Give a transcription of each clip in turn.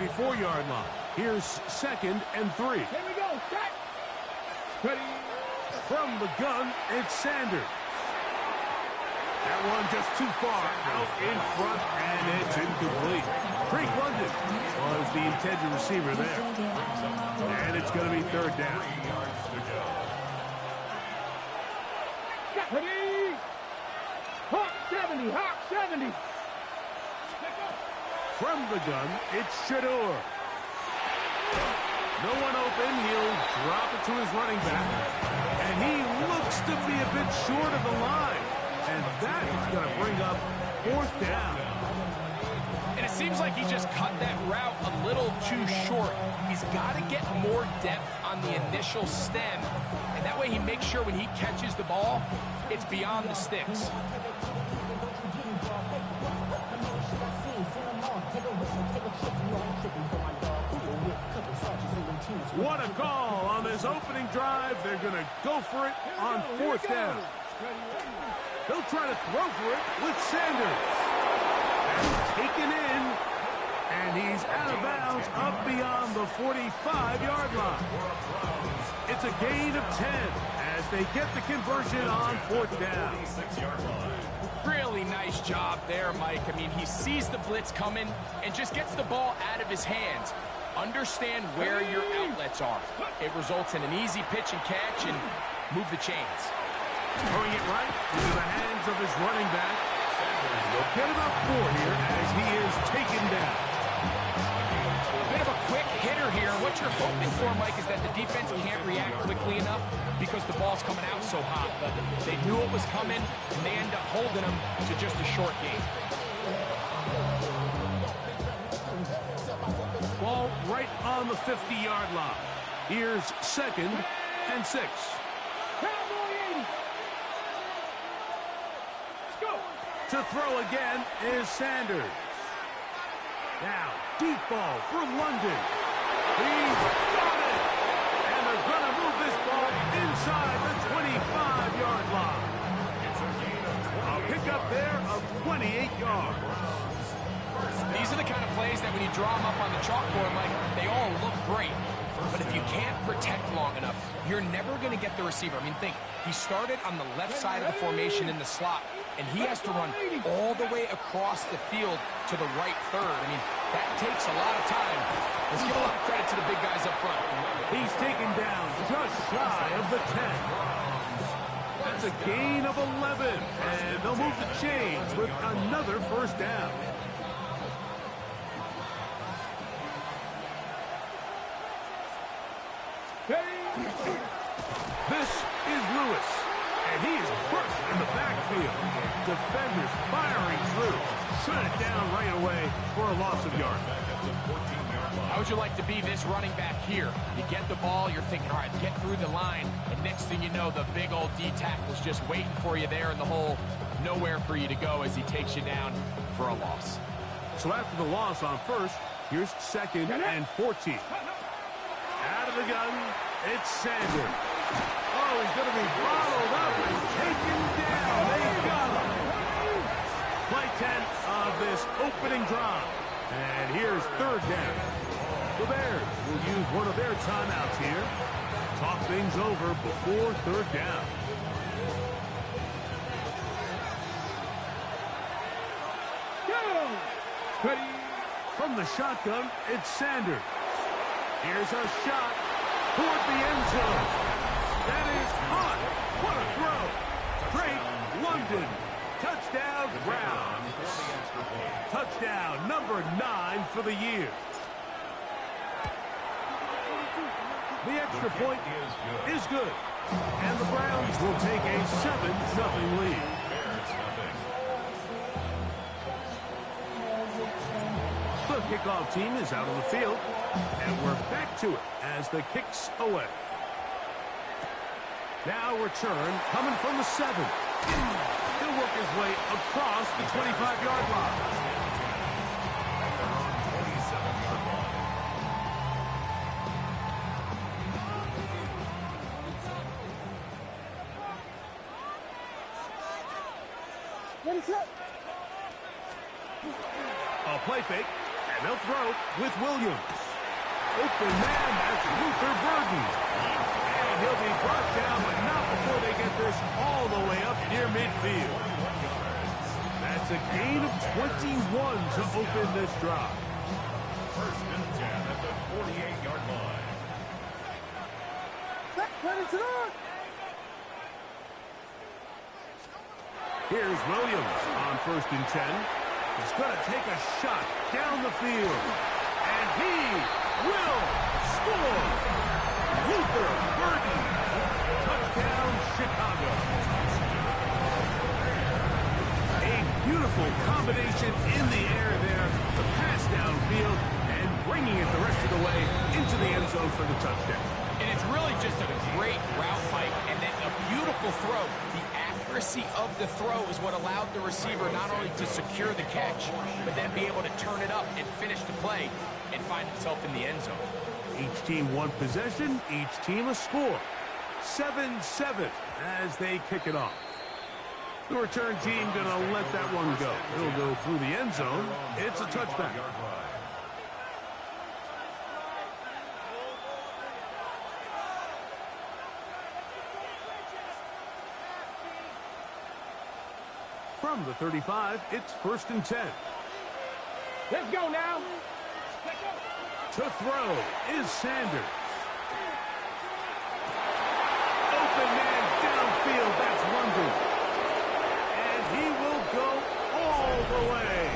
34-yard line. Here's 2nd and 3. Here we go. Set. Ready. From the gun, it's Sanders. That one just too far out in front, and it's incomplete. Drake London was the intended receiver there. And it's going to be 3rd down. Ready. Hawk 70. Hawk 70. From the gun, it's Shador. No one open. He'll drop it to his running back. And he looks to be a bit short of the line. And that is going to bring up 4th down. And it seems like he just cut that route a little too short. He's got to get more depth on the initial stem. And that way he makes sure when he catches the ball, it's beyond the sticks. What a call on this opening drive. They're going to go for it on 4th down. He'll try to throw for it with Sanders. That's taken in, and he's out of bounds up beyond the 45-yard line. It's a gain of 10 as they get the conversion on 4th down. Really nice job there, Mike. I mean, he sees the blitz coming and just gets the ball out of his hands. Understand where your outlets are. It results in an easy pitch and catch and move the chains. Throwing it right into the hands of his running back. He'll get about 4 here as he is taken down. A bit of a quick hitter here. What you're hoping for, Mike, is that the defense can't react quickly enough because the ball's coming out so hot. But they knew it was coming, and they end up holding him to just a short game. Ball right on the 50-yard line. Here's 2nd and 6. To throw again is Sanders. Now, deep ball for London. He's got it! And they're going to move this ball inside the 25-yard line. A pickup there of 28 yards. These are the kind of plays that when you draw them up on the chalkboard, Mike, they all look great. But if you can't protect long enough, you're never going to get the receiver. I mean, think, he started on the left side of the formation in the slot, and he has to run all the way across the field to the right third. I mean, that takes a lot of time. Let's give a lot of credit to the big guys up front. He's taken down just shy of the 10. That's a gain of 11, and they'll move the chains with another 1st down. This is Lewis, and he is crushed in the backfield. Defenders firing through. Shut it down right away for a loss of yard. How would you like to be this running back here? You get the ball, you're thinking, all right, get through the line, and next thing you know, the big old D-tackle's just waiting for you there in the hole. Nowhere for you to go as he takes you down for a loss. So after the loss on 1st, here's 2nd and 14. Out of the gun, it's Sanders. Oh, he's going to be bottled up and taken down. They've got him. Play 10 of this opening drive. And here's 3rd down. The Bears will use one of their timeouts here. Talk things over before 3rd down. Go! Ready? From the shotgun, it's Sanders. Here's a shot toward the end zone. That is hot. What a throw. Drake London. Touchdown, Browns. Touchdown number 9 for the year. The extra point is good. And the Browns will take a 7-0 lead. The kickoff team is out on the field. And we're back to it as the kick's away. Now return coming from the 7. He'll work his way across the 25-yard line. A play fake, and They'll throw with Williams. Open man, that's Luther Burden. And he'll be brought down, but not before they get this all the way up near midfield. That's a gain of 21 to open this drive. First and 10 at the 48-yard line. Here's Williams on first and 10. He's going to take a shot down the field. And he will score. Luther Burden. Touchdown, Chicago. A beautiful combination in the air there. The pass downfield and bringing it the rest of the way into the end zone for the touchdown. And it's really just a great route, Mike, and then a beautiful throw. The accuracy of the throw is what allowed the receiver not only to secure the catch, but then be able to turn it up and finish the play and find himself in the end zone. Each team one possession, each team a score. 7-7 as they kick it off. The return team going to let that one go. It'll go through the end zone. It's a touchback. From the 35, it's first and 10. Let's go now. To throw is Sanders. Open man downfield, that's London. And he will go all the way.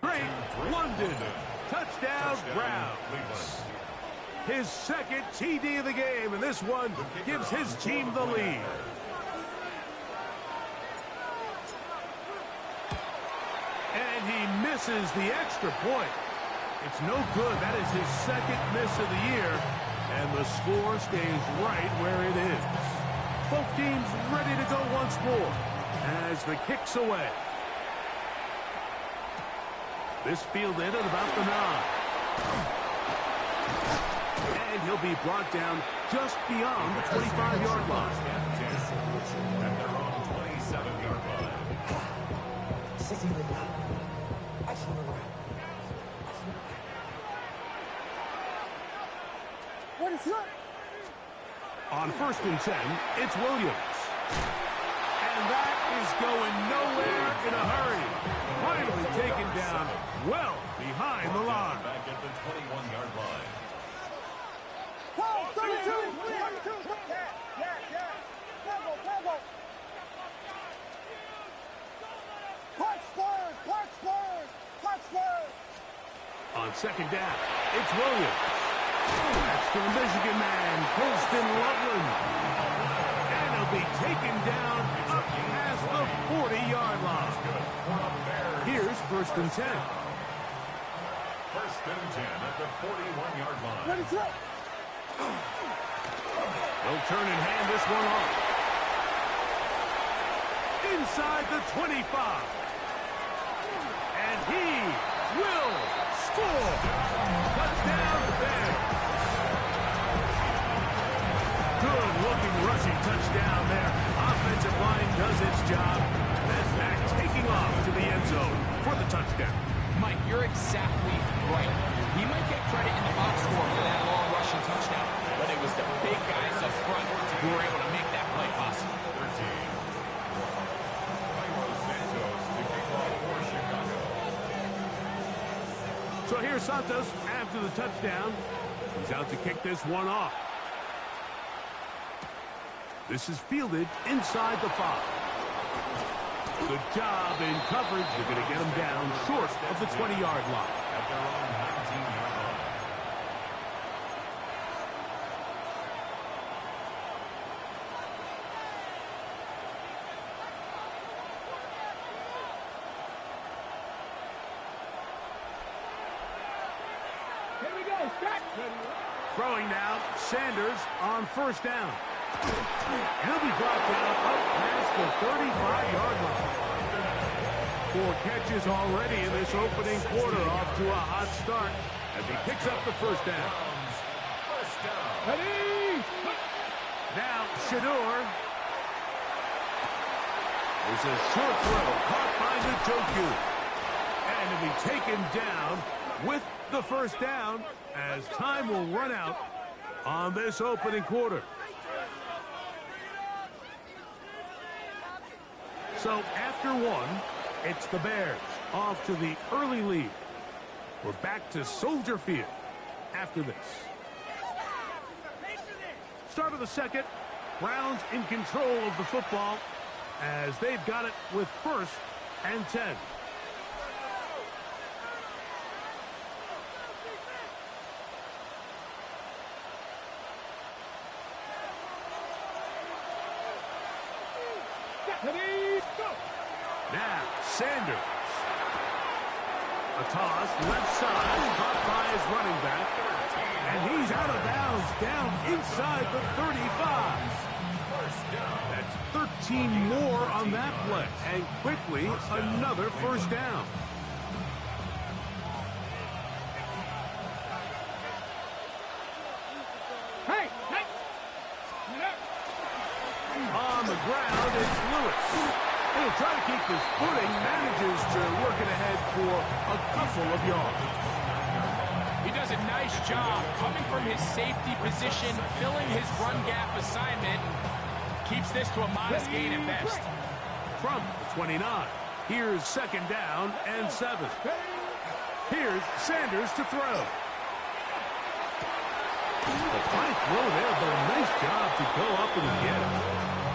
Great London. Touchdown, Browns. His second TD of the game, and this one gives his team the lead. And he misses the extra point. It's no good. That is his second miss of the year, and the score stays right where it is. Both teams ready to go once more as the kick's away. This fielded at about the 9. And he'll be brought down just beyond the 25-yard line. At their own 27-yard line. What is up? On first and 10, it's Williams. And that is going nowhere in a hurry. Finally taken down well behind the line. Back at the 21-yard line. On second down, it's Williams. That's to the Michigan man, Colston Loveland. And he'll be taken down up past the 40-yard line. Here's first and 10. First and 10 at the 41-yard line. What is up? They'll turn and hand this one off. Inside the 25. And he will score. Touchdown, Bears. Good-looking rushing touchdown there. Offensive line does its job. That's back taking off to the end zone for the touchdown. Mike, you're exactly right. He might get credit in the box score for that long rushing touchdown, but it was the big guys up front who were able to make that play possible. 13. Santos to kick off for Chicago. So here's Santos at after the touchdown. He's out to kick this one off. This is fielded inside the 5. Good job in coverage. You're going to get him down short of the 20-yard line. At their own 19-yard line. Here we go, start. Throwing now, Sanders on first down. He'll be brought down up past the 35-yard line. 4 catches already in this opening quarter, off to a hot start as he picks up the first down. First down. Ready. Now, Shador. There's a short throw caught by Njoku. And to be taken down with the first down as time will run out on this opening quarter. So after 1, it's the Bears off to the early lead. We're back to Soldier Field after this. Start of the second. Browns in control of the football as they've got it with 1st and 10. Ready, go. Now, Sanders. A toss, left side, caught by his running back. And he's out of bounds, down inside the 35. That's 13 more on that play. And quickly, another first down. Hey, hey. On the ground, it's Lewis. He'll try to keep his footing, manages to work it ahead for a couple of yards. He does a nice job coming from his safety position, filling his run gap assignment. Keeps this to a modest gain at best. From the 29, here's 2nd down and 7. Here's Sanders to throw. A high throw there, but a nice job to go up and get him.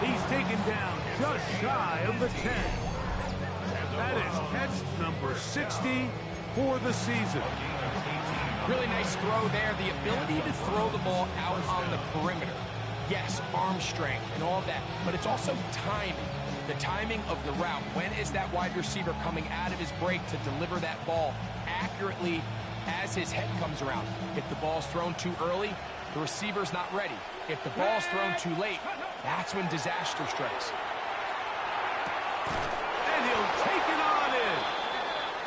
He's taken down just shy of the 10. That is catch number 60 for the season. Really nice throw there. The ability to throw the ball out on the perimeter. Yes, arm strength and all that, but it's also timing. The timing of the route. When is that wide receiver coming out of his break to deliver that ball accurately as his head comes around? If the ball's thrown too early, the receiver's not ready. If the ball's thrown too late, that's when disaster strikes. And he'll take it on in.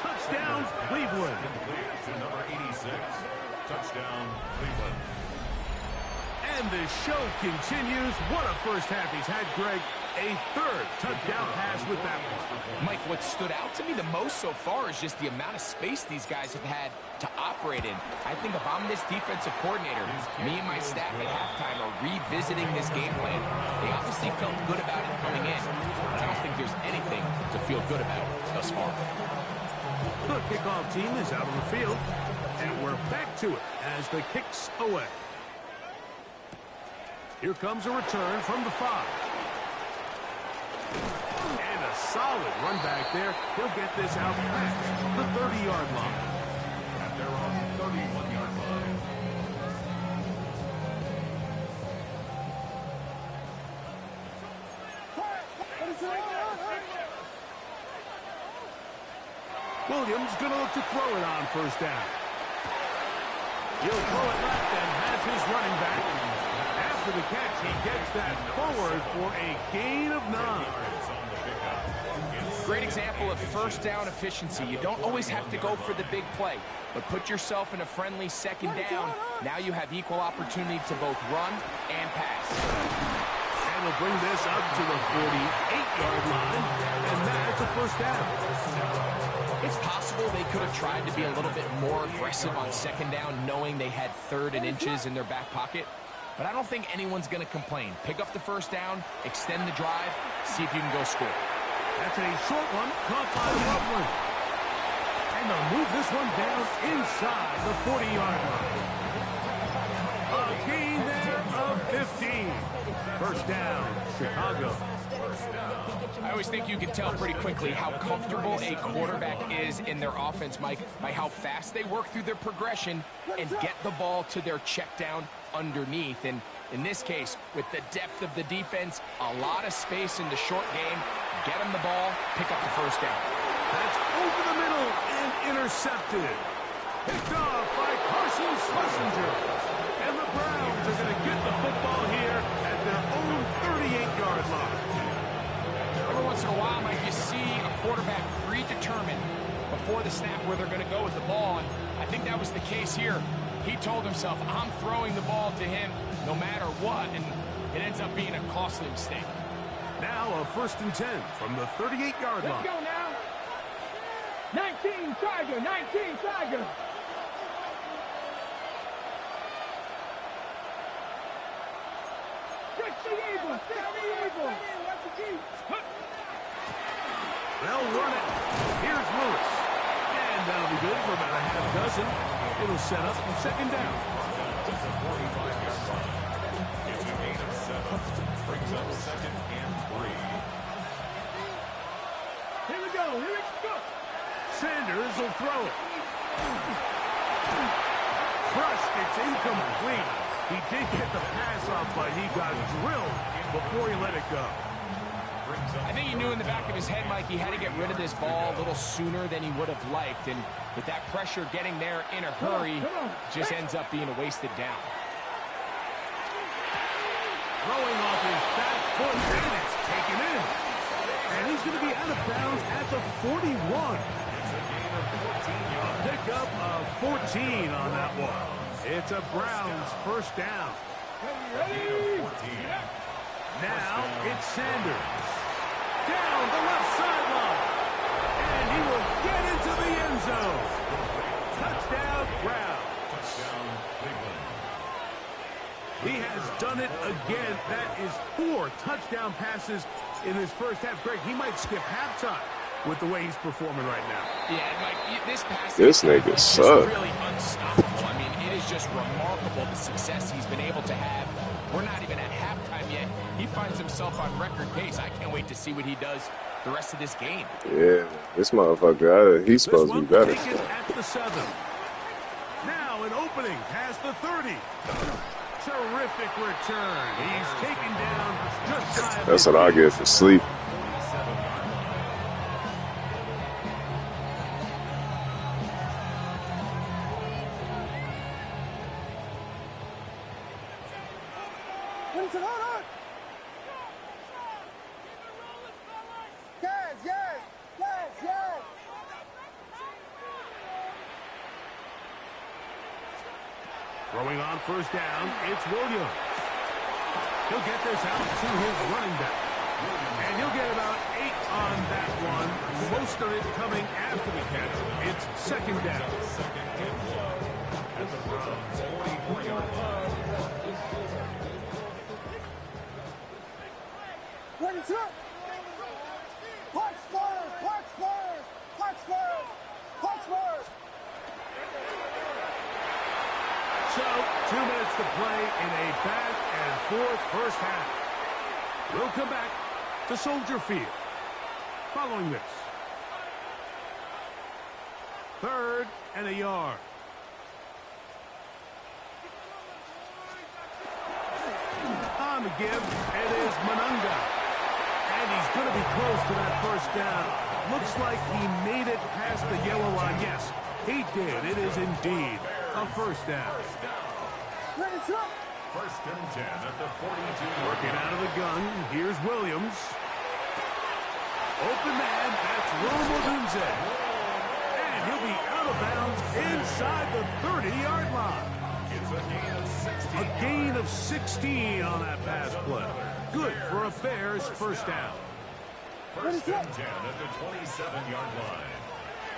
Touchdown, Cleveland. To number 86. Touchdown, Cleveland. And the show continues. What a first half he's had, Greg. A 3rd touchdown pass with that one. Mike, what stood out to me the most so far is just the amount of space these guys have had to operate in. I think if I'm this defensive coordinator, me and my staff at halftime are revisiting this game plan. They obviously felt good about it coming in, but I don't think there's anything to feel good about thus far. The kickoff team is out on the field, and we're back to it as the kick's away. Here comes a return from the 5. And a solid run back there. He'll get this out past the 30-yard line. At their own 31-yard line. Williams going to look to throw it on first down. He'll throw it left and has his running back. After the catch, he gets that forward for a gain of 9. Great example of first down efficiency. You don't always have to go for the big play, but put yourself in a friendly 2nd down. Now you have equal opportunity to both run and pass. And we'll bring this up to the 48-yard line, and that's a first down. It's possible they could have tried to be a little bit more aggressive on 2nd down, knowing they had 3rd and inches in their back pocket. But I don't think anyone's going to complain. Pick up the first down, extend the drive, see if you can go score. That's a short one, caught by Loveland. And they'll move this one down inside the 40-yard line. A gain there of 15. First down, Chicago. I always think you can tell pretty quickly how comfortable a quarterback is in their offense, Mike, by how fast they work through their progression and get the ball to their check down underneath. And in this case, with the depth of the defense, a lot of space in the short game, get them the ball, pick up the first down. That's over the middle and intercepted. Picked off by Carson Schlesinger. And the Browns are going to get the football here at their own 38-yard line. Every once in a while, Mike, you see a quarterback predetermined before the snap where they're going to go with the ball, and I think that was the case here. He told himself, I'm throwing the ball to him no matter what, and it ends up being a costly mistake. Now a 1st and 10 from the 38-yard line. Let's go now. 19 Tiger, 19 Tiger. They'll run it. Here's Lewis. And that'll be good for about a half dozen. It'll set up 2nd down. It's a gain of 7. Brings up 2nd and 3. Here we go. Sanders will throw it. Crushed. It's incomplete. He did get the pass off, but he got drilled before he let it go. I think he knew in the back of his head, Mike, he had to get rid of this ball a little sooner than he would have liked. And with that pressure getting there in a hurry, just ends up being a wasted down. Throwing off his back foot, and it's taken in. And he's going to be out of bounds at the 41. A pickup of 14 on that one. It's a Browns 1st down. Now it's Sanders. Down the left sideline. And he will get into the end zone. Touchdown, Browns. He has done it again. That is 4 touchdown passes in his first half. Greg, he might skip halftime with the way he's performing right now. Yeah, Mike, this nigga sucks. Really unstoppable. I mean, it is just remarkable the success he's been able to have. We're not even at halftime yet. He finds himself on record pace. I can't wait to see what he does the rest of this game. Yeah, this motherfucker, he's supposed to be better. At the 7. Now an opening past the 30. Terrific return. He's taken down just shy of That's what I get for sleep. Throwing on 1st down, it's Williams. He'll get this out to his running back. And he'll get about 8 on that one. Most of it coming after the catch. It's 2nd down. At the Browns 44-yard line. What is up? Punch Spurs! Punch Spurs! Punch Spurs! Punch Spurs! So, 2 minutes to play in a back-and-forth first half. We'll come back to Soldier Field following this. 3rd and a yard. On the give, it is Monunga. And he's going to be close to that 1st down. Looks like he made it past the yellow line. Yes, he did. It is indeed a 1st down. 1st and 10 at the 42. Working out of the gun. Here's Williams. Open man. That's Romo Dunze. And he'll be out of bounds inside the 30-yard line. It's a gain of 16. A gain of 16 on that pass play. Good for a Bears 1st down. 1st and 10 at the 27-yard line.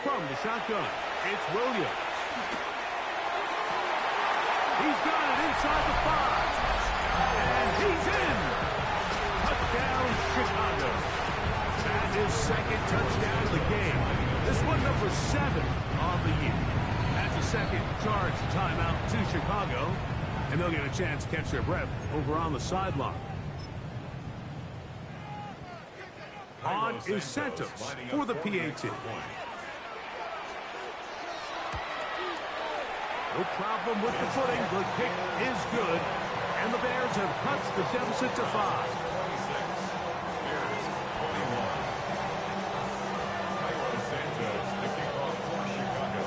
From the shotgun, it's Williams. He's got it inside the 5. And he's in. Touchdown, Chicago. That is his second touchdown of the game. This one number 7 on the year. That's a second charge timeout to Chicago, and they'll get a chance to catch their breath over on the sideline. On is Santos for the PAT. No problem with the footing. The kick is good, and the Bears have cut the deficit to 5.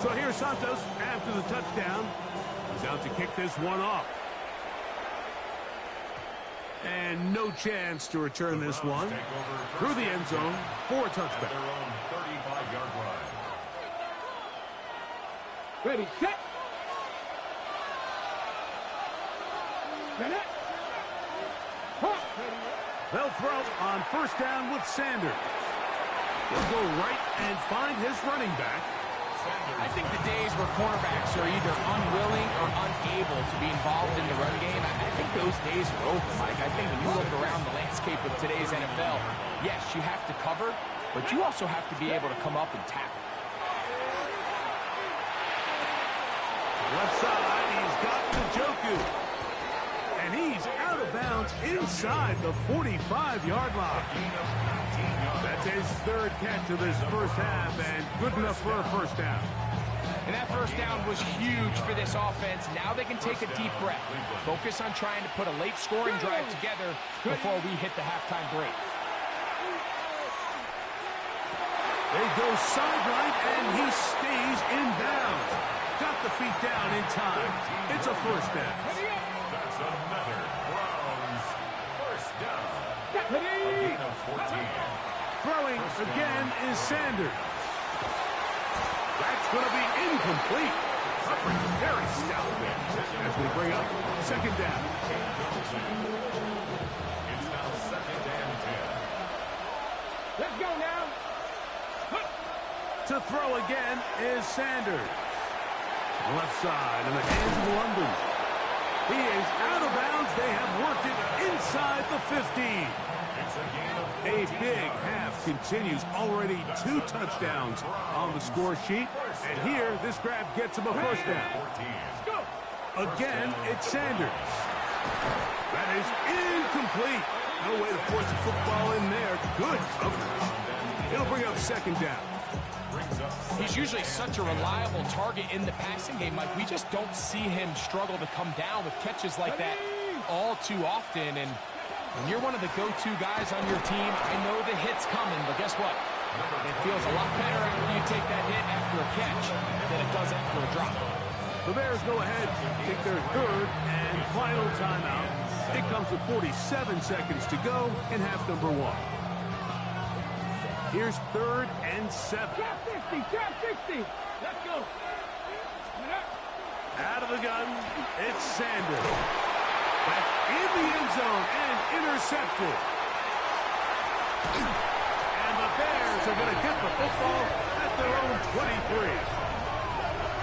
So here's Santos after the touchdown. He's out to kick this one off. And no chance to return this one through the end zone for a touchback. Ready, set. They'll throw on first down with Sanders. He'll go right and find his running back. I think the days where cornerbacks are either unwilling or unable to be involved in the run game, I think those days are over, Mike. I think when you look around the landscape of today's NFL, yes, you have to cover, but you also have to be able to come up and tackle. Left side, he's got Njoku. And he's out of bounds inside the 45-yard line. That's his third catch of this first half, and good enough for a first down. And that first down was huge for this offense. Now they can take a deep breath. Focus on trying to put a late scoring drive together before we hit the halftime break. They go sideline, and he stays in bounds. Got the feet down in time. It's a first down. That's another Browns first down. Ready. 14. Throwing again is Sanders. That's going to be incomplete. Coverage very stout there as we bring up second down. It's now second and 10. Let's go now. To throw again is Sanders. Left side in the hands of London. He is out of bounds. They have worked it inside the 15. A big half continues. Already 2 touchdowns on the score sheet. And here, this grab gets him a first down. Again, it's Sanders. That is incomplete. No way to force the football in there. Good coverage. It'll bring up second down. He's usually such a reliable target in the passing game, Mike. We just don't see him struggle to come down with catches like that all too often. And when you're one of the go-to guys on your team, I know the hit's coming, but guess what? It feels a lot better after you take that hit after a catch than it does after a drop. The Bears go ahead, take their third and final timeout. It comes with 47 seconds to go in half number 1. Here's third and 7. Trap 60, trap 60. Let's go. Out of the gun, it's Sanders. That's in the end zone and intercepted. And the Bears are going to get the football at their own 23.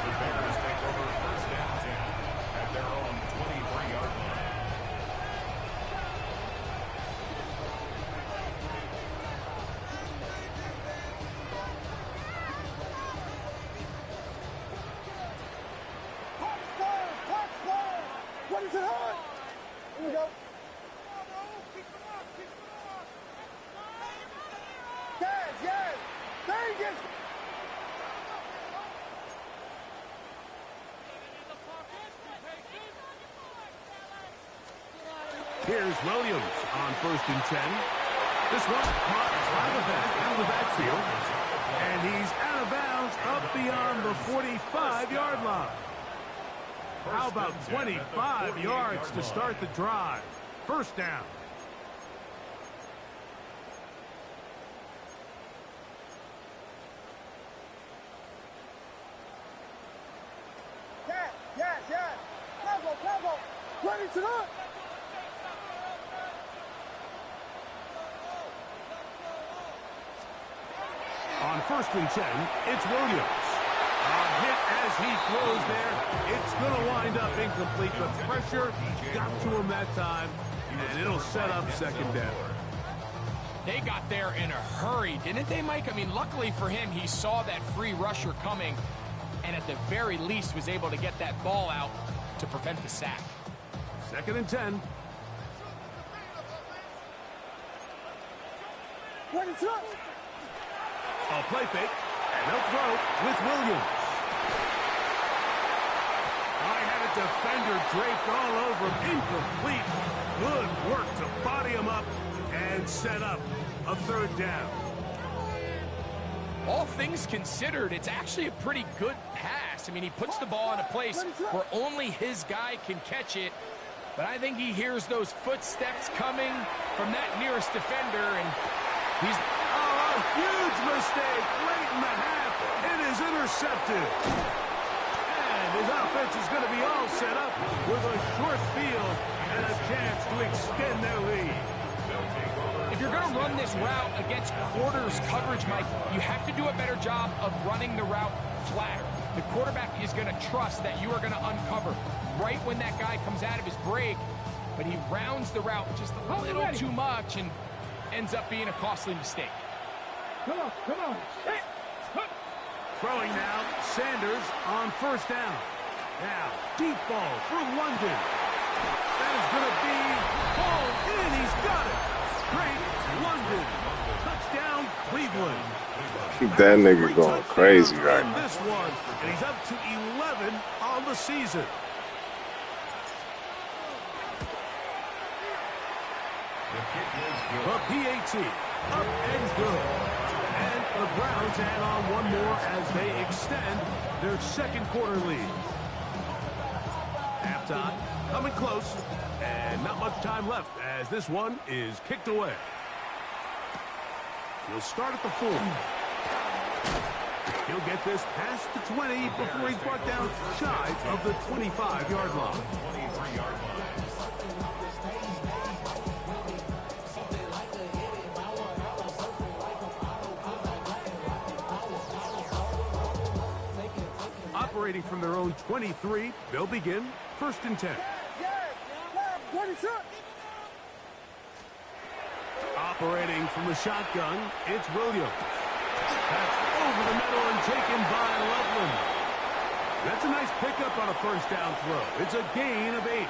The Bears take over first down 10 at their own 23-yard line. What is it on? Here we go. Yes. Vegas. Here's Williams on first and 10. This one caught by the back out of the backfield. And he's out of bounds up beyond the 45-yard line. How about 25 yards to start the drive? First down. Yes. Bravo. Ready to go. On first and 10, it's Williams. A hit as he throws there. It's going to wind up incomplete. The pressure got to him that time, and it'll set up second down. They got there in a hurry, didn't they, Mike? I mean, luckily for him, he saw that free rusher coming and at the very least was able to get that ball out to prevent the sack. 2nd and 10. A play fake, and they'll throw with Williams. I had a defender draped all over him. Incomplete. Good work to body him up and set up a 3rd down. All things considered, it's actually a pretty good pass. I mean, he puts the ball in a place where only his guy can catch it. But I think he hears those footsteps coming from that nearest defender, and he's... Oh, a huge mistake late in the half. It is intercepted. And his offense is going to be all set up with a short field and a chance to extend their lead. If you're going to run this route against quarters coverage, Mike, you have to do a better job of running the route flatter. The quarterback is going to trust that you are going to uncover right when that guy comes out of his break, but he rounds the route just a little too much and ends up being a costly mistake. Come on. Hey. Throwing now, Sanders on 1st down. Now, deep ball for London. That is going to be hauled in. He's got it. Great London. Touchdown, Cleveland. That nigga going crazy right in now. this one, and he's up to 11 on the season. The PAT up and good. And the Browns add on one more as they extend their 2nd quarter lead. Halftime coming close, and not much time left as this one is kicked away. He'll start at the 4. He'll get this past the 20 before he's brought down shy of the 25-yard line. Operating from their own 23, they'll begin 1st and 10. Operating from the shotgun, it's Williams. That's over the middle and taken by Loveland. That's a nice pickup on a 1st down throw. It's a gain of 8.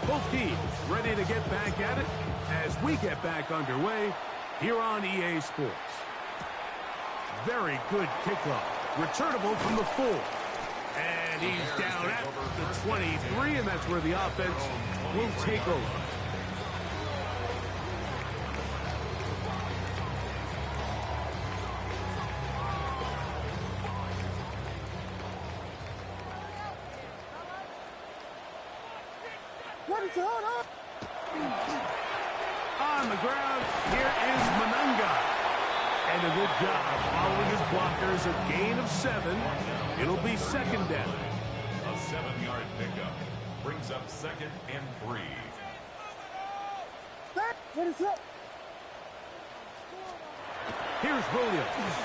Both teams ready to get back at it as we get back underway here on EA Sports. Very good kickoff. Returnable from the 4. And he's down at the 23, and that's where the offense will take over. On the ground, here is Manunga. And a good job following his blockers. A gain of 7. It'll be 2nd down. A 7-yard pickup brings up 2nd and 3. Here's Williams.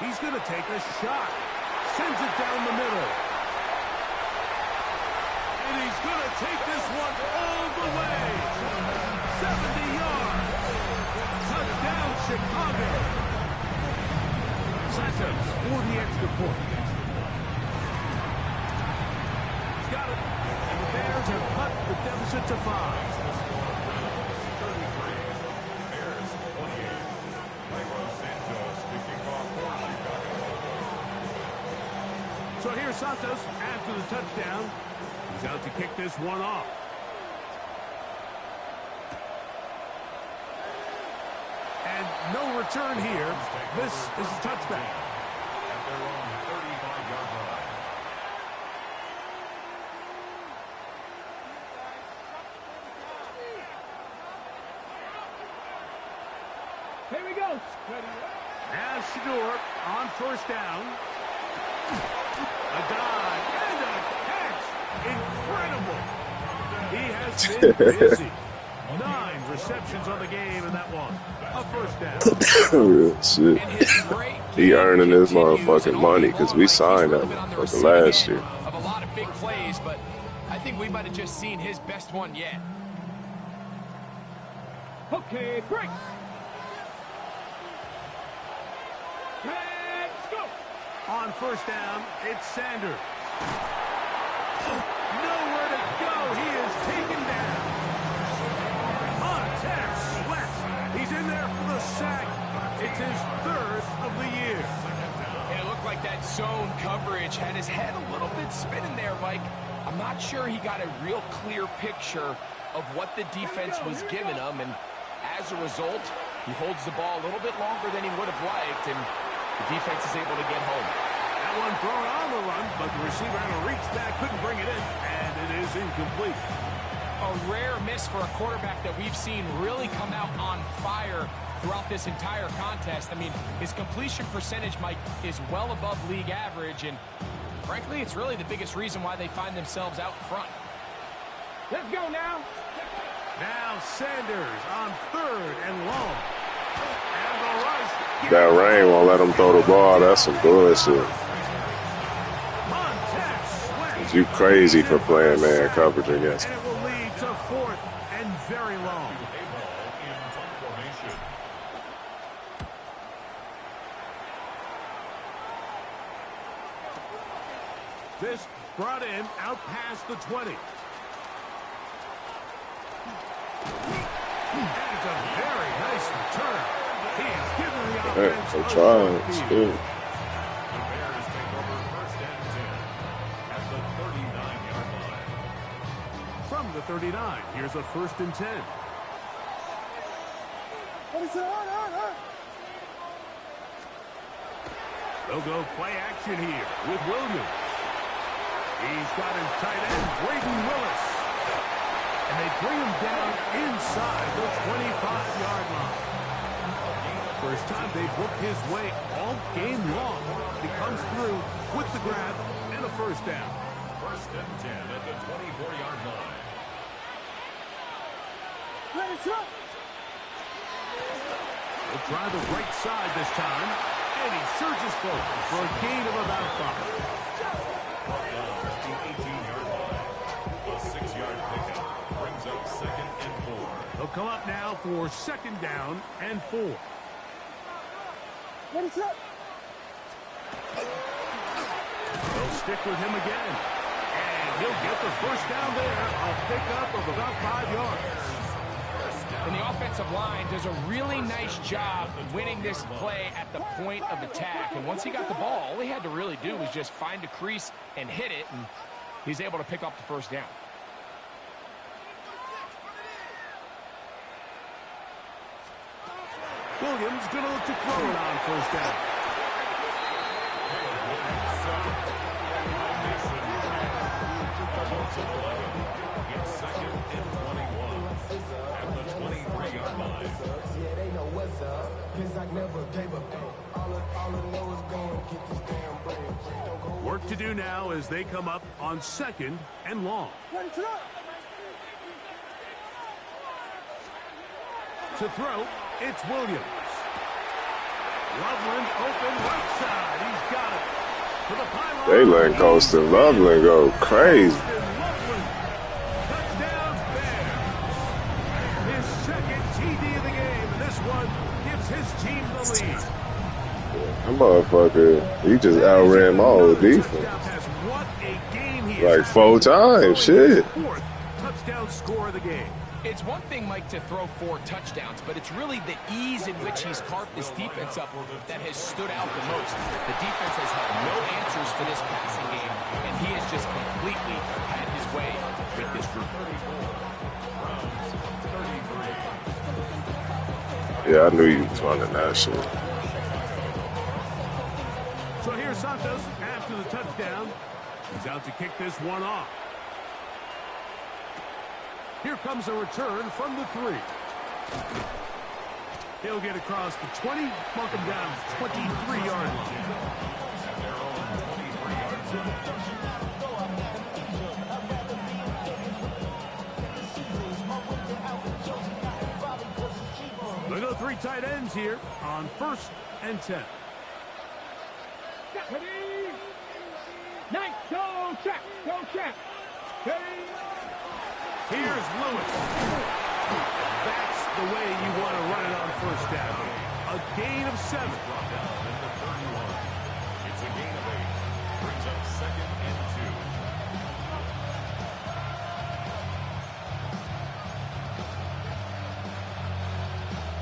He's going to take a shot. Sends it down the middle. And he's going to take this one all the way. 70 yards. Touchdown, Chicago. Santos for the extra point. He's got it. And the Bears have cut the deficit to 5. So here's Santos after the touchdown. He's out to kick this one off. And no return here. This is a touchback. At their own 35-yard line. Here we go. Now Shador on 1st down. A dive and a catch. Incredible. He has been busy. 9 receptions on the game, and that one a first down. Real shit. And his great He earning his continues, motherfucking and all money game because long, we Mike, he's signed that really been on the motherfucker receiving last end year. of a lot of big plays, but I think we might have just seen his best one yet. Okay, break. Let's go. On first down, it's Sanders. Nowhere to go. He is taken down. Montez Sweat. He's in there for the sack. It's his 3rd of the year. And it looked like that zone coverage had his head a little bit spinning there, Mike. I'm not sure he got a real clear picture of what the defense was giving him, and as a result, he holds the ball a little bit longer than he would have liked, and the defense is able to get home. That one thrown on the run, but the receiver had a reach back, couldn't bring it in, and it is incomplete. A rare miss for a quarterback that we've seen really come out on fire throughout this entire contest. I mean, his completion percentage, Mike, is well above league average, and frankly, it's really the biggest reason why they find themselves out front. Let's go now. Now Sanders on 3rd and long. And the rush. That rain won't let him throw the ball. That's some bullshit. Montez Sweat. You crazy for playing man coverage against And him. it will lead to 4th and very long. This brought in out past the 20. And it's a very nice return. He is giving the offense I'm a trying. short field. Shit. The Bears take over first and 10 at the 39-yard line. From the 39, here's a 1st and 10. What is it? They'll go play action here with Williams. He's got his tight end, Braden Willis. And they bring him down inside the 25-yard line. First time they've worked his way all game long. He comes through with the grab and a first down. First and 10 at the 24-yard line. Ready, shot. He'll try the right side this time. And he surges forward for a gain of about 5. The 18-yard line. A 6-yard pickup brings up 2nd and 4. He'll come up now for 2nd down and 4. Ready, shot. They'll stick with him again. And he'll get the first down there. A pickup of about 5 yards. And the offensive line does a really nice job winning this play at the point of attack. And once he got the ball, all he had to really do was just find a crease and hit it, and he's able to pick up the first down. Williams going to look to throw it on first down. It's 2nd and 21 at the 23-yard line. Yeah, they know what's up. Cause I never gave up. All I know is going to get this damn bread. Work to do now as they come up on 2nd and long. Ready, shot. To throw, it's Williams. Loveland open right side. He's got it. To the pylon. They letting Colston Loveland go crazy. Loveland. Touchdown Bears. His 2nd TD of the game, and this one gives his team the lead. That motherfucker, he just outran my whole defense. What a game he Like has 4 times, shit. 4th touchdown score of the game. It's one thing, Mike, to throw 4 touchdowns, but it's really the ease in which he's carved this defense up that has stood out the most. The defense has had no answers for this passing game, and he has just completely had his way with this group. Yeah, I knew you was running that shit. So here's Santos after the touchdown. He's out to kick this one off. Here comes a return from the 3. He'll get across the 20, mark him down to 23-yard line. They go 3 tight ends here on 1st and 10. Ready? Nice. Go check. Go check. Ready? Here's Lewis. That's the way you want to run it on 1st down. A gain of 7. Brought down in the 31. It's a gain of 8. Brings up 2nd and 2.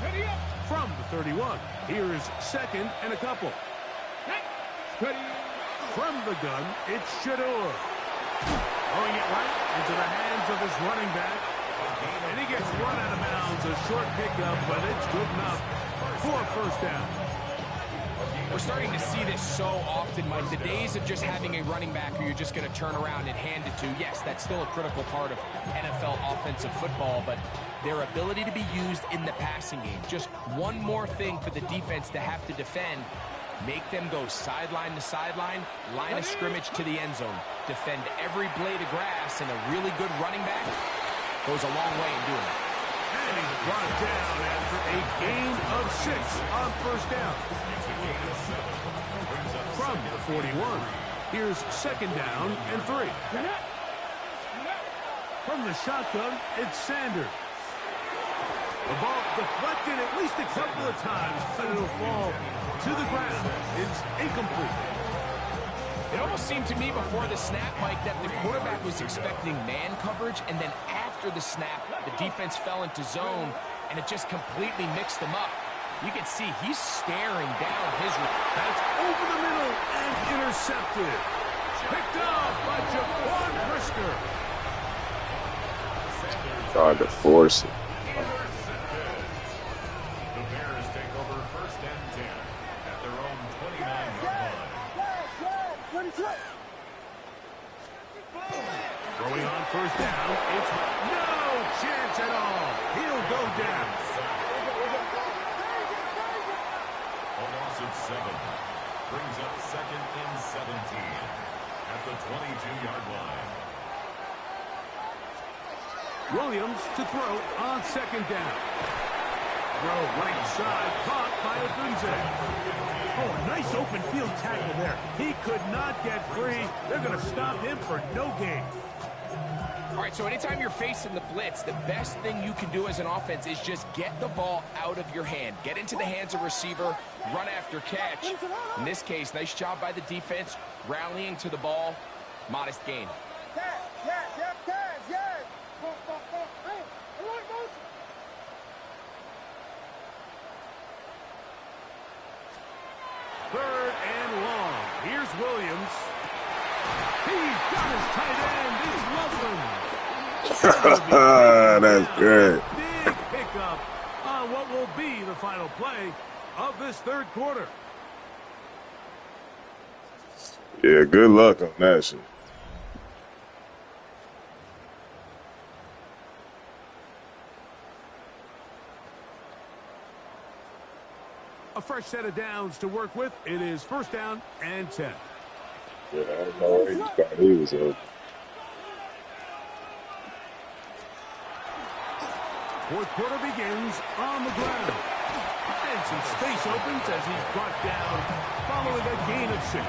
Ready up. From the 31, here's 2nd and a couple. Nice. Ready. From the gun, it's Shador. Throwing it right into the hands of his running back. And he gets run out of bounds. A short pickup, but it's good enough for a 1st down. We're starting to see this so often, Mike. The days of just having a running back who you're just going to turn around and hand it to, yes, that's still a critical part of NFL offensive football, but their ability to be used in the passing game, just one more thing for the defense to have to defend. Make them go sideline to sideline, line of scrimmage to the end zone. Defend every blade of grass, and a really good running back goes a long way in doing it. And he's brought down after a gain of 6 on 1st down. From the 41, here's 2nd down and 3. From the shotgun, it's Sanders. The ball deflected at least a couple of times, but it'll fall to the ground. It's incomplete. It almost seemed to me before the snap, Mike, that the quarterback was expecting man coverage, and then after the snap, the defense fell into zone, and it just completely mixed them up. You can see he's staring down his... That's over the middle and intercepted. Picked off by Jaquan Brisker. Trying to force it. The Bears take over 1st and 10 at their own 29-yard line. Throwing on 1st down, it's no chance at all. He'll go down. A loss of 7 brings up 2nd and 17 at the 22-yard line. Williams to throw on 2nd down. Throw right side, caught by Odunze. Oh, a nice open field tackle there. He could not get free. They're going to stop him for no gain. All right, so anytime you're facing the blitz, the best thing you can do as an offense is just get the ball out of your hand. Get into the hands of receiver, run after catch. In this case, nice job by the defense, rallying to the ball. Modest gain. Third and long. Here's Williams. He's got his tight end. It's Loveland. That's good. Big pickup on what will be the final play of this 3rd quarter. Yeah, good luck on that shit. A fresh set of downs to work with. It is 1st down and 10. Yeah, I don't know where he thought he was open. 4th quarter begins on the ground. And some space opens as he's brought down following a gain of 6.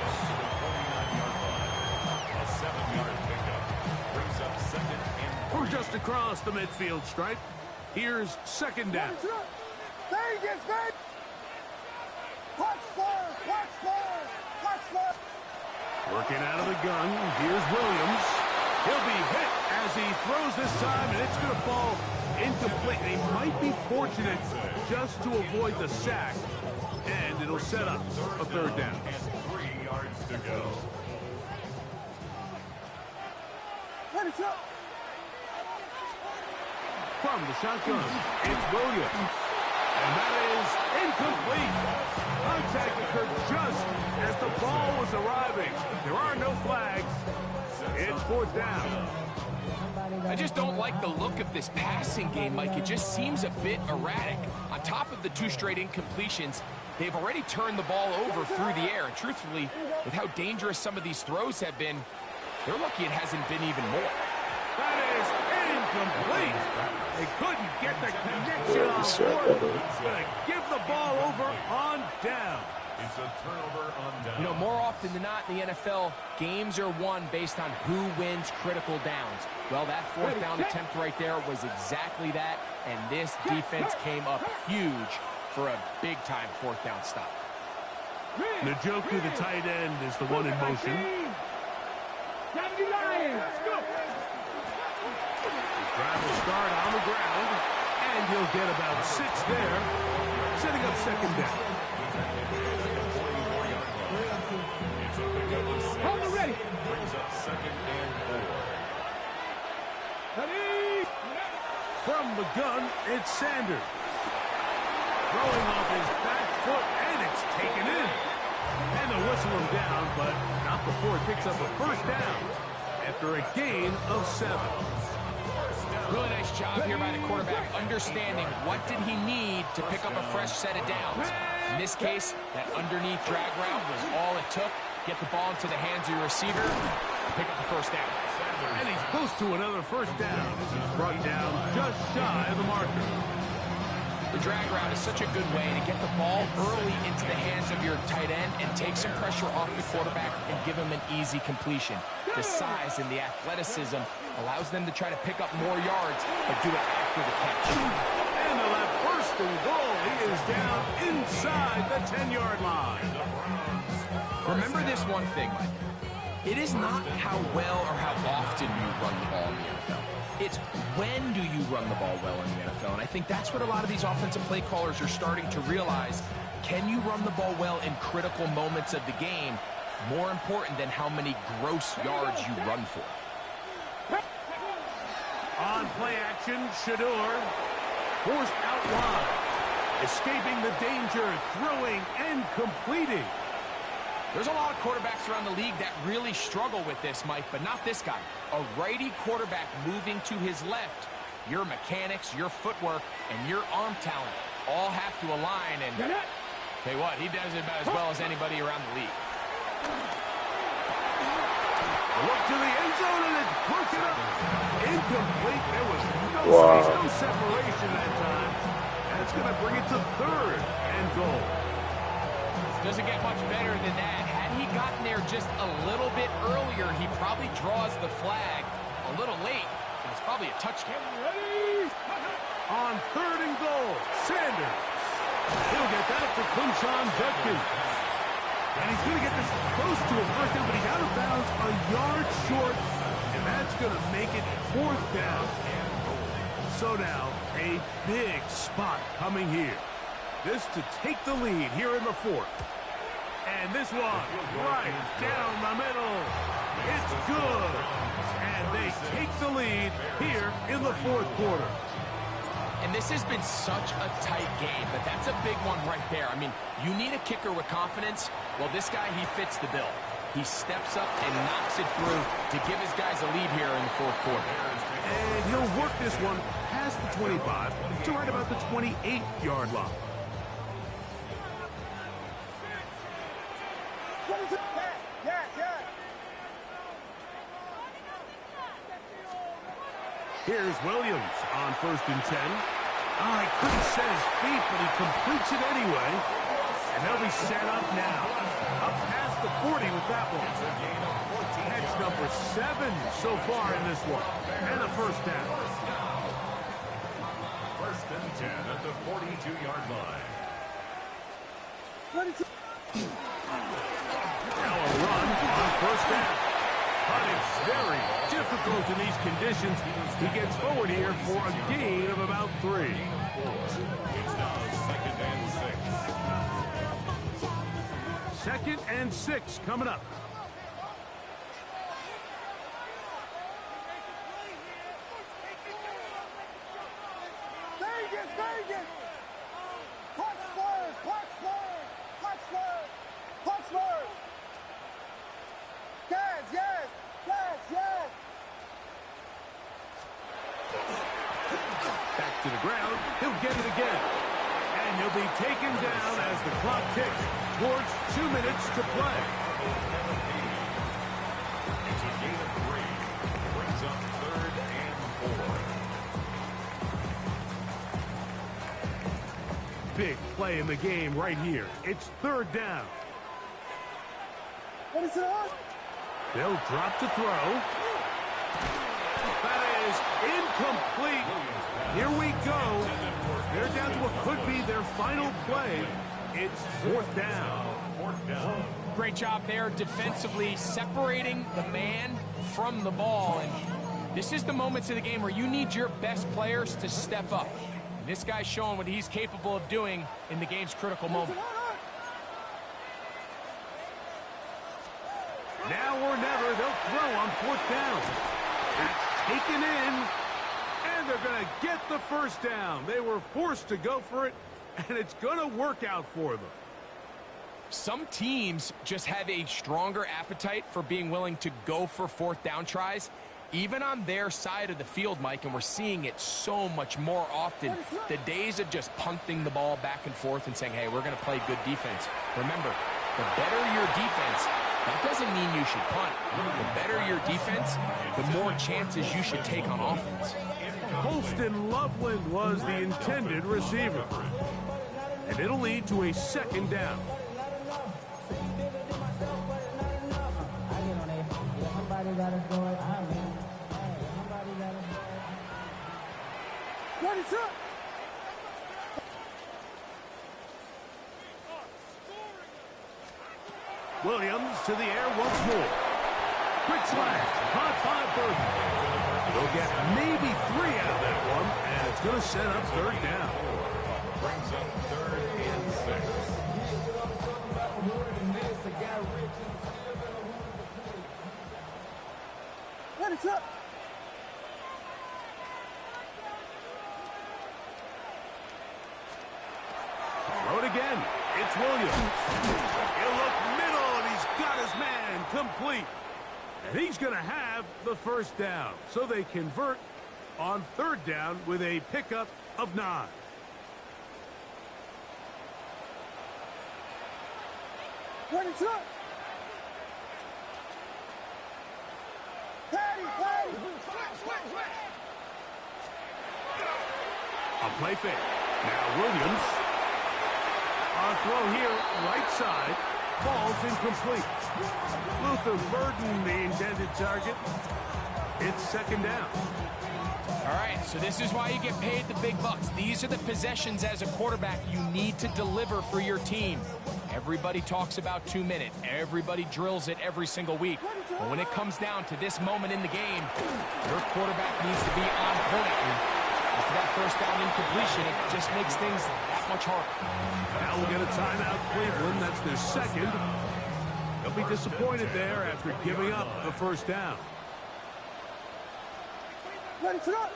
A 7-yard pickup brings up 2nd and 3. From just across the midfield stripe, here's 2nd down. Working out of the gun, here's Williams. He'll be hit as he throws this time, and it's going to fall incomplete. They might be fortunate just to avoid the sack, and it'll set up a 3rd down. And 3 yards to go. From the shotgun, it's Williams. And that is incomplete. Contact occurred just as the ball was arriving. There are no flags. It's 4th down. I just don't like the look of this passing game, Mike. It just seems a bit erratic. On top of the 2 straight incompletions, they've already turned the ball over through the air. And truthfully, with how dangerous some of these throws have been, they're lucky it hasn't been even more. That is incomplete. They couldn't get the connection on fourth. Gonna give the ball over on down. It's a turnover on down. You know, more often than not in the NFL, games are won based on who wins critical downs. Well, that fourth down attempt right there was exactly that, and this defense came up huge for a big-time fourth down stop. Njoku, the tight end, is the one in motion. 79. Let's go. Drive will start on the ground, and he'll get about 6 there, setting up second down. It's a pickup of 6. Hold it ready. Brings up second and 4. Ready. From the gun, it's Sanders. Throwing off his back foot, and it's taken in. And they'll whistle him down, but not before it picks up a first down after a gain of 7. Really nice job here by the quarterback, understanding what did he need to pick up a fresh set of downs. In this case, that underneath drag route was all it took. Get the ball into the hands of your receiver, pick up the first down. And he's close to another first down as he's brought down just shy of the marker. The drag route is such a good way to get the ball early into the hands of your tight end and take some pressure off the quarterback and give him an easy completion. The size and the athleticism allows them to try to pick up more yards, but do it after the catch. And they'll have first and goal. He is down inside the 10-yard line. Remember this one thing, Mike. It is not how well or how often you run the ball in the NFL. It's when do you run the ball well in the NFL. And I think that's what a lot of these offensive play callers are starting to realize. Can you run the ball well in critical moments of the game? More important than how many gross yards you run for. On play action, Shador forced out wide. Escaping the danger, throwing and completing. There's a lot of quarterbacks around the league that really struggle with this, Mike, but not this guy. A righty quarterback moving to his left. Your mechanics, your footwork, and your arm talent all have to align. And tell you what, he does it about as well as anybody around the league. Look to the end zone, and it's broken up. Incomplete. There was no space, no separation that time. And it's going to bring it to third and goal. Doesn't get much better than that. Had he gotten there just a little bit earlier, he probably draws the flag a little late, and it's probably a touchdown. On third and goal, Sanders. He'll get that to Quinshon Judkins. And he's going to get this close to a first down, but he's out of bounds a yard short, and that's going to make it fourth down. So now, a big spot coming here. This to take the lead here in the fourth. And this one, right down the middle. It's good. And they take the lead here in the fourth quarter. And this has been such a tight game, but that's a big one right there. I mean, you need a kicker with confidence. Well, this guy, he fits the bill. He steps up and knocks it through to give his guys a lead here in the fourth quarter. And he'll work this one past the 25 to right about the 28-yard line. Here's Williams on first and 10. Oh, he couldn't set his feet, but he completes it anyway. And they'll be set up now. Up past the 40 with that one. Catch number 7 so far in this one. And a first down. First and 10 at the 42-yard line. Now a run on first down. But it's very difficult in these conditions. He gets forward here for a gain of about 3. It's now second and 6. Second and 6 coming up. Vegas, Vegas! Punch Spurs, punch Spurs, punch Spurs, punch Spurs! Yes, yes, yes, yes! Back to the ground. He'll get it again. And he'll be taken down as the clock ticks towards 2 minutes to play. It's a gain of 3. Brings up third and Big play in the game right here. It's third down. What is it on? They'll drop to throw. That is incomplete. Here we go. They're down to what could be their final play. It's fourth down. Great job there defensively, separating the man from the ball. And this is the moments of the game where you need your best players to step up. And this guy's showing what he's capable of doing in the game's critical moment. Now or never, they'll throw on fourth down. It's taken in, and they're going to get the first down. They were forced to go for it, and it's going to work out for them. Some teams just have a stronger appetite for being willing to go for fourth down tries, even on their side of the field, Mike, and we're seeing it so much more often. The days of just punting the ball back and forth and saying, hey, we're going to play good defense. Remember, the better your defense, that doesn't mean you should punt. The better your defense, the more chances you should take on offense. Colston Loveland was the intended receiver. And it'll lead to a second down. What is up? Williams to the air once more. Quick slash, caught by Burton. They'll get maybe 3 out of that one, and it's going to set up third down. Brings up 3rd and 6. What is up? Throw it again. It's Williams. He'll look middle, and he's got his man complete. And he's going to have the first down. So they convert on third down with a pickup of 9. What is up? Patty, Patty! A play fake. Now Williams. On throw here, right side. Ball's incomplete. Luther Burden, the intended target. It's second down. All right, so this is why you get paid the big bucks. These are the possessions as a quarterback you need to deliver for your team. Everybody talks about 2 minutes. Everybody drills it every single week. But when it comes down to this moment in the game, your quarterback needs to be on point. And after that first down incompletion, it just makes things that much harder. Now we'll get a timeout, Cleveland. That's their second. They'll be disappointed there after giving up the first down. What is up?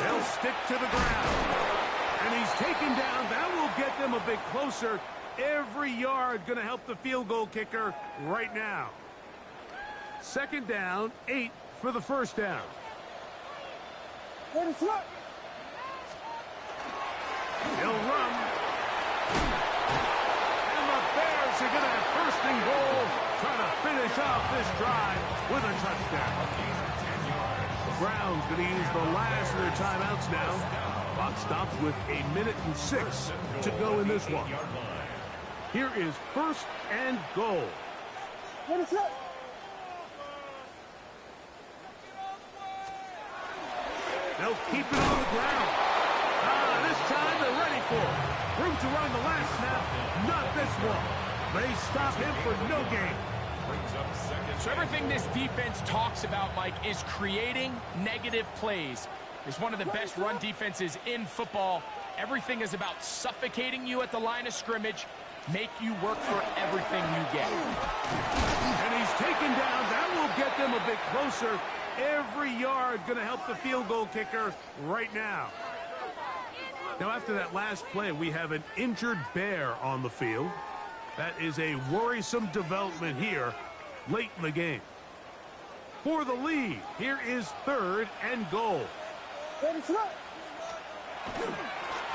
They'll stick to the ground. And he's taken down. That will get them a bit closer. Every yard going to help the field goal kicker right now. Second down, 8 for the first down. What is up? He'll run. And the Bears are going to have first and goal, trying to finish off this drive with a touchdown. The Browns going to use the last of their timeouts now. Clock stops with 1:06 to go in this one. Here is first and goal. What is up? They'll keep it on the ground. This time they're ready for it. Room to run the last snap. Not this one. They stop him for no gain. So everything this defense talks about, Mike, is creating negative plays. It's one of the best run defenses in football. Everything is about suffocating you at the line of scrimmage, make you work for everything you get. And he's taken down. That will get them a bit closer. Every yard going to help the field goal kicker right now. Now, after that last play, we have an injured Bear on the field. That is a worrisome development here late in the game. For the lead, here is third and goal. What is up?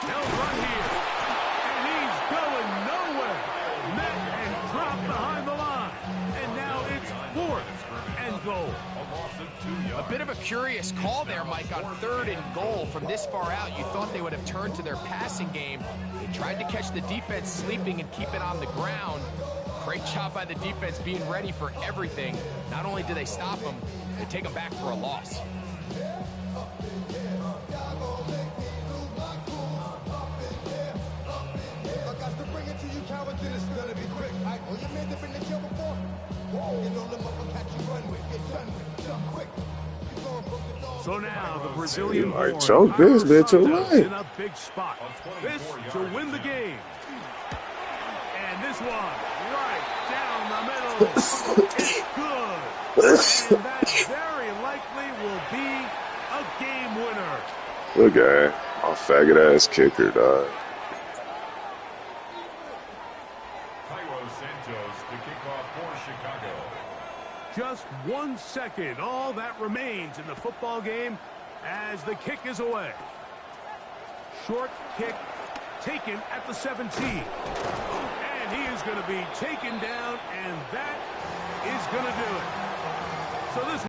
They'll run here. And he's going nowhere. Met and dropped behind the line. And now it's fourth and goal. A bit of a curious call there, Mike, on 3rd and goal. From this far out, you thought they would have turned to their passing game. They tried to catch the defense sleeping and keep it on the ground. Great job by the defense being ready for everything. Not only do they stop them, they take them back for a loss. So now the Brazilian might choke this bitch away. in a big spot. This to win the game. And this one right down the middle. It's good. And that very likely will be a game winner. Look at my faggot ass kicker, dog. To kick off for Chicago. Just 1 second, all that remains in the football game as the kick is away. Short kick taken at the 17. And he is going to be taken down, and that is going to do it. So this